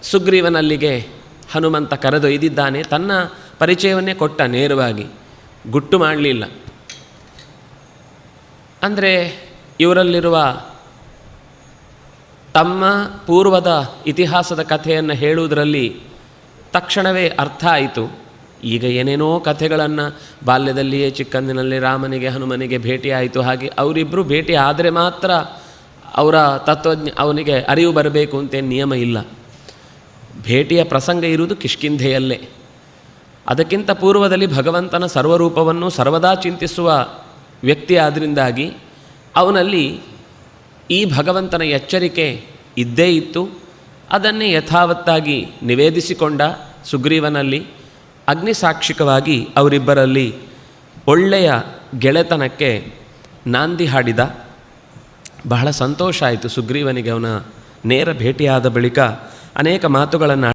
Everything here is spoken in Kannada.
ಸುಗ್ರೀವನಲ್ಲಿಗೆ ಹನುಮಂತ ಕರೆದೊಯ್ದಿದ್ದಾನೆ. ತನ್ನ ಪರಿಚಯವನ್ನೇ ಕೊಟ್ಟ, ನೇರವಾಗಿ ಗುಟ್ಟು ಮಾಡಲಿಲ್ಲ. ಅಂದರೆ ಇವರಲ್ಲಿರುವ ತಮ್ಮ ಪೂರ್ವದ ಇತಿಹಾಸದ ಕಥೆಯನ್ನು ಹೇಳುವುದರಲ್ಲಿ ತಕ್ಷಣವೇ ಅರ್ಥ ಆಯಿತು. ಈಗ ಏನೇನೋ ಕಥೆಗಳನ್ನು ಬಾಲ್ಯದಲ್ಲಿಯೇ ಚಿಕ್ಕಂದಿನಲ್ಲಿ ರಾಮನಿಗೆ ಹನುಮನಿಗೆ ಭೇಟಿ ಆಯಿತು, ಹಾಗೆ ಅವರಿಬ್ಬರು ಭೇಟಿ ಆದರೆ ಮಾತ್ರ ಅವರ ಅವನಿಗೆ ಅರಿವು ಬರಬೇಕು ಅಂತೇನು ನಿಯಮ ಇಲ್ಲ. ಭೇಟಿಯ ಪ್ರಸಂಗ ಇರುವುದು ಕಿಷ್ಕಿಂಧೆಯಲ್ಲೇ. ಅದಕ್ಕಿಂತ ಪೂರ್ವದಲ್ಲಿ ಭಗವಂತನ ಸರ್ವರೂಪವನ್ನು ಸರ್ವದಾ ಚಿಂತಿಸುವ ವ್ಯಕ್ತಿ ಆದ್ದರಿಂದಾಗಿ ಅವನಲ್ಲಿ ಈ ಭಗವಂತನ ಎಚ್ಚರಿಕೆ ಇದ್ದೇ ಇತ್ತು. ಅದನ್ನೇ ಯಥಾವತ್ತಾಗಿ ನಿವೇದಿಸಿಕೊಂಡ ಸುಗ್ರೀವನಲ್ಲಿ. ಅಗ್ನಿಸಾಕ್ಷಿಕವಾಗಿ ಅವರಿಬ್ಬರಲ್ಲಿ ಒಳ್ಳೆಯ ಗೆಳೆತನಕ್ಕೆ ನಾಂದಿ ಹಾಡಿದ. ಬಹಳ ಸಂತೋಷ ಆಯಿತು ಸುಗ್ರೀವನಿಗೆ. ಅವನ ನೇರ ಭೇಟಿಯಾದ ಬಳಿಕ ಅನೇಕ ಮಾತುಗಳನ್ನು